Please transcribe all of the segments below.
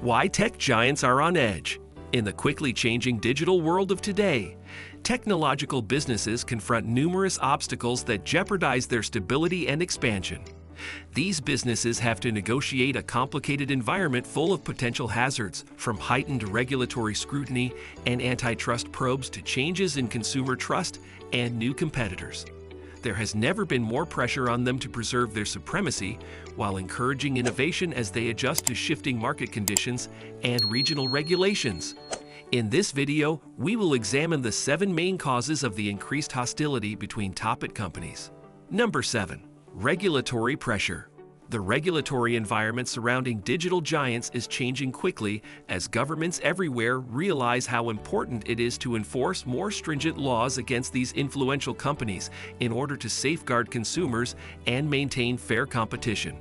Why tech giants are on edge. In the quickly changing digital world of today, technological businesses confront numerous obstacles that jeopardize their stability and expansion. These businesses have to negotiate a complicated environment full of potential hazards, from heightened regulatory scrutiny and antitrust probes to changes in consumer trust and new competitors. There has never been more pressure on them to preserve their supremacy while encouraging innovation as they adjust to shifting market conditions and regional regulations. In this video, we will examine the 7 main causes of the increased hostility between top companies. Number 7. Regulatory pressure. The regulatory environment surrounding digital giants is changing quickly as governments everywhere realize how important it is to enforce more stringent laws against these influential companies in order to safeguard consumers and maintain fair competition.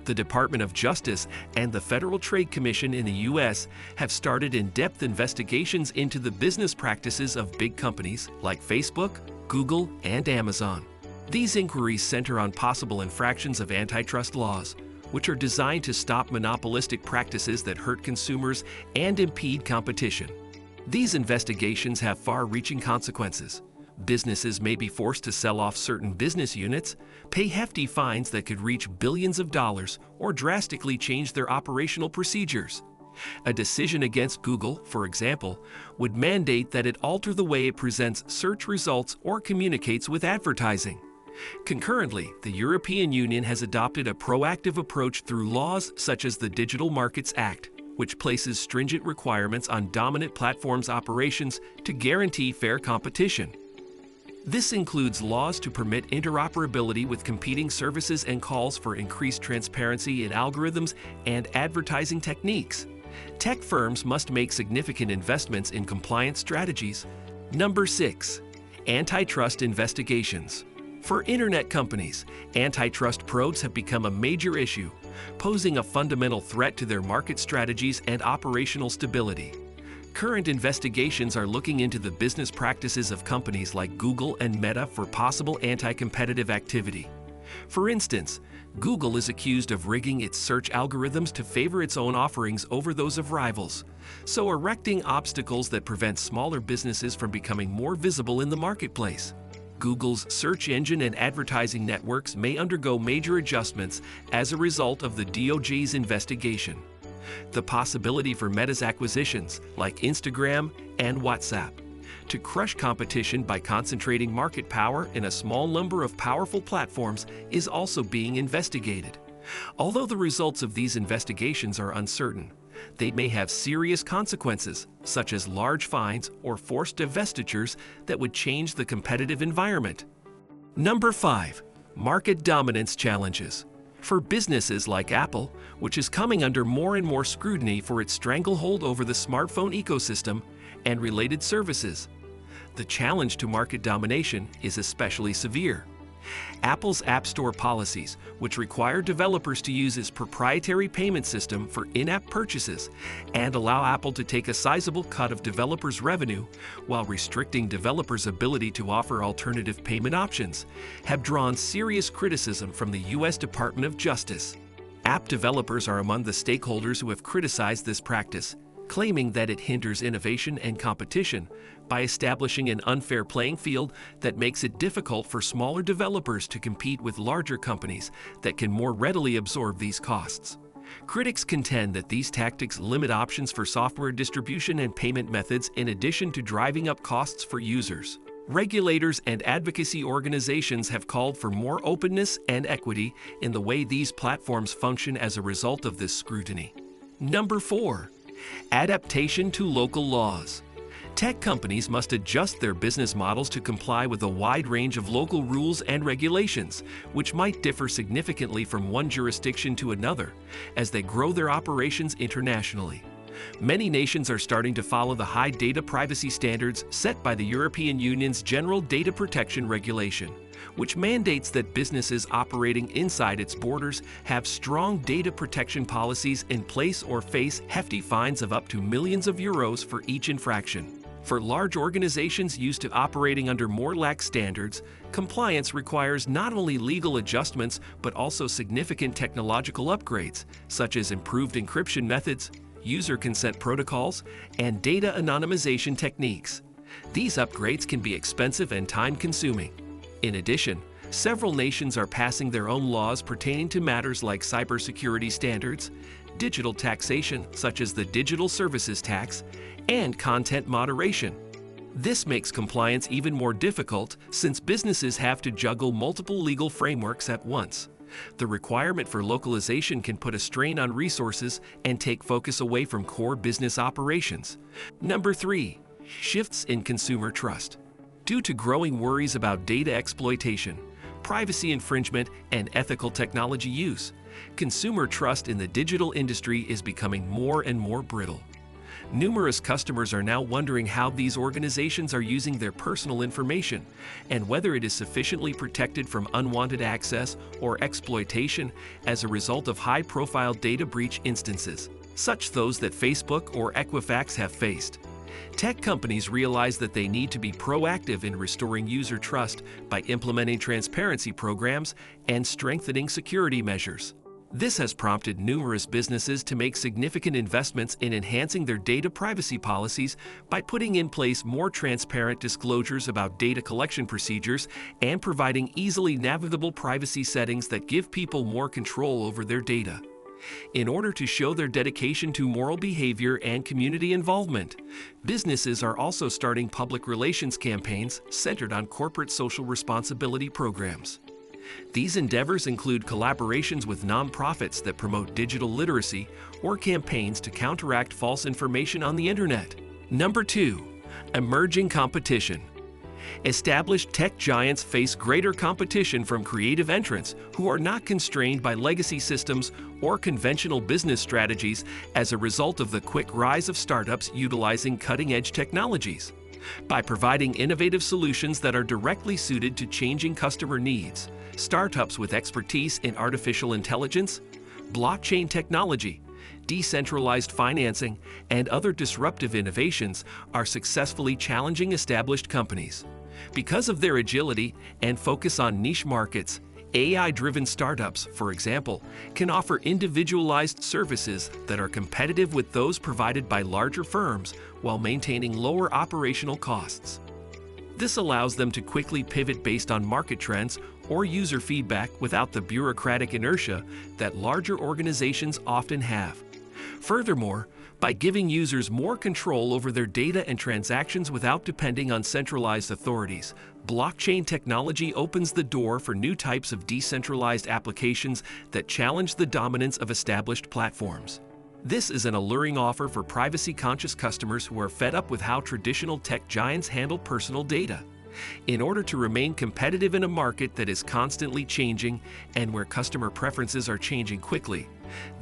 The Department of Justice and the Federal Trade Commission in the U.S. have started in-depth investigations into the business practices of big companies like Facebook, Google, and Amazon. These inquiries center on possible infractions of antitrust laws, which are designed to stop monopolistic practices that hurt consumers and impede competition. These investigations have far-reaching consequences. Businesses may be forced to sell off certain business units, pay hefty fines that could reach billions of dollars, or drastically change their operational procedures. A decision against Google, for example, would mandate that it alter the way it presents search results or communicates with advertising. Concurrently, the European Union has adopted a proactive approach through laws such as the Digital Markets Act, which places stringent requirements on dominant platforms' operations to guarantee fair competition. This includes laws to permit interoperability with competing services and calls for increased transparency in algorithms and advertising techniques. Tech firms must make significant investments in compliance strategies. Number 6. Antitrust investigations. For internet companies, antitrust probes have become a major issue, posing a fundamental threat to their market strategies and operational stability. Current investigations are looking into the business practices of companies like Google and Meta for possible anti-competitive activity. For instance, Google is accused of rigging its search algorithms to favor its own offerings over those of rivals, so erecting obstacles that prevent smaller businesses from becoming more visible in the marketplace. Google's search engine and advertising networks may undergo major adjustments as a result of the DOJ's investigation. The possibility for Meta's acquisitions, like Instagram and WhatsApp, to crush competition by concentrating market power in a small number of powerful platforms is also being investigated. Although the results of these investigations are uncertain, they may have serious consequences, such as large fines or forced divestitures that would change the competitive environment. Number 5. Market dominance challenges. For businesses like Apple, which is coming under more and more scrutiny for its stranglehold over the smartphone ecosystem and related services, the challenge to market domination is especially severe. Apple's App Store policies, which require developers to use its proprietary payment system for in-app purchases and allow Apple to take a sizable cut of developers' revenue while restricting developers' ability to offer alternative payment options, have drawn serious criticism from the U.S. Department of Justice. App developers are among the stakeholders who have criticized this practice, claiming that it hinders innovation and competition by establishing an unfair playing field that makes it difficult for smaller developers to compete with larger companies that can more readily absorb these costs. Critics contend that these tactics limit options for software distribution and payment methods in addition to driving up costs for users. Regulators and advocacy organizations have called for more openness and equity in the way these platforms function as a result of this scrutiny. Number 4. Adaptation to local laws. Tech companies must adjust their business models to comply with a wide range of local rules and regulations, which might differ significantly from one jurisdiction to another as they grow their operations internationally. Many nations are starting to follow the high data privacy standards set by the European Union's General Data Protection Regulation, which mandates that businesses operating inside its borders have strong data protection policies in place or face hefty fines of up to millions of euros for each infraction. For large organizations used to operating under more lax standards, compliance requires not only legal adjustments but also significant technological upgrades, such as improved encryption methods, user consent protocols, and data anonymization techniques. These upgrades can be expensive and time-consuming. In addition, several nations are passing their own laws pertaining to matters like cybersecurity standards, digital taxation such as the Digital Services Tax, and content moderation. This makes compliance even more difficult since businesses have to juggle multiple legal frameworks at once. The requirement for localization can put a strain on resources and take focus away from core business operations. Number 3. Shifts in consumer trust. Due to growing worries about data exploitation, privacy infringement, and ethical technology use, consumer trust in the digital industry is becoming more and more brittle. Numerous customers are now wondering how these organizations are using their personal information and whether it is sufficiently protected from unwanted access or exploitation as a result of high-profile data breach instances, such those that Facebook or Equifax have faced. Tech companies realize that they need to be proactive in restoring user trust by implementing transparency programs and strengthening security measures. This has prompted numerous businesses to make significant investments in enhancing their data privacy policies by putting in place more transparent disclosures about data collection procedures and providing easily navigable privacy settings that give people more control over their data. In order to show their dedication to moral behavior and community involvement, businesses are also starting public relations campaigns centered on corporate social responsibility programs. These endeavors include collaborations with nonprofits that promote digital literacy or campaigns to counteract false information on the internet. Number 2. Emerging competition. Established tech giants face greater competition from creative entrants who are not constrained by legacy systems or conventional business strategies as a result of the quick rise of startups utilizing cutting-edge technologies. By providing innovative solutions that are directly suited to changing customer needs, startups with expertise in artificial intelligence, blockchain technology, decentralized financing, and other disruptive innovations are successfully challenging established companies. Because of their agility and focus on niche markets, AI-driven startups, for example, can offer individualized services that are competitive with those provided by larger firms while maintaining lower operational costs. This allows them to quickly pivot based on market trends or user feedback without the bureaucratic inertia that larger organizations often have. Furthermore, by giving users more control over their data and transactions without depending on centralized authorities, blockchain technology opens the door for new types of decentralized applications that challenge the dominance of established platforms. This is an alluring offer for privacy-conscious customers who are fed up with how traditional tech giants handle personal data. In order to remain competitive in a market that is constantly changing and where customer preferences are changing quickly,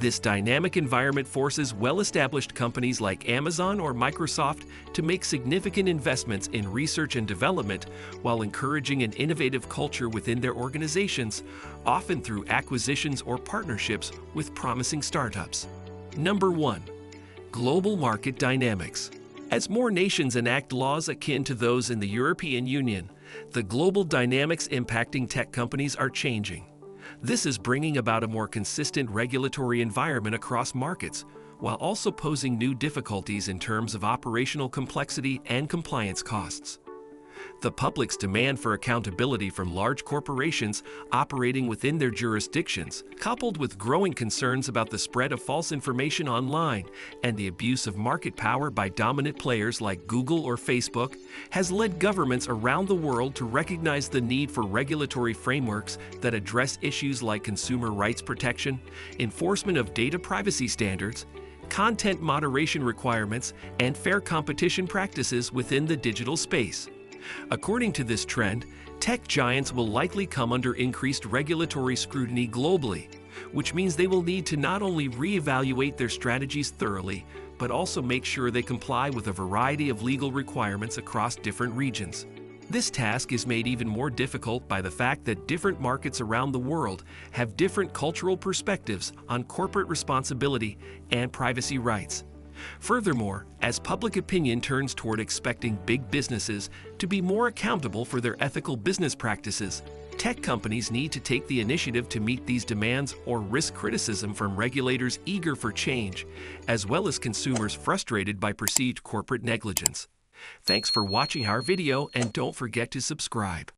this dynamic environment forces well-established companies like Amazon or Microsoft to make significant investments in research and development while encouraging an innovative culture within their organizations, often through acquisitions or partnerships with promising startups. Number 1. Global market dynamics. As more nations enact laws akin to those in the European Union, the global dynamics impacting tech companies are changing. This is bringing about a more consistent regulatory environment across markets, while also posing new difficulties in terms of operational complexity and compliance costs. The public's demand for accountability from large corporations operating within their jurisdictions, coupled with growing concerns about the spread of false information online and the abuse of market power by dominant players like Google or Facebook, has led governments around the world to recognize the need for regulatory frameworks that address issues like consumer rights protection, enforcement of data privacy standards, content moderation requirements, and fair competition practices within the digital space. According to this trend, tech giants will likely come under increased regulatory scrutiny globally, which means they will need to not only reevaluate their strategies thoroughly, but also make sure they comply with a variety of legal requirements across different regions. This task is made even more difficult by the fact that different markets around the world have different cultural perspectives on corporate responsibility and privacy rights. Furthermore, as public opinion turns toward expecting big businesses to be more accountable for their ethical business practices, tech companies need to take the initiative to meet these demands or risk criticism from regulators eager for change, as well as consumers frustrated by perceived corporate negligence. Thanks for watching our video, and don't forget to subscribe.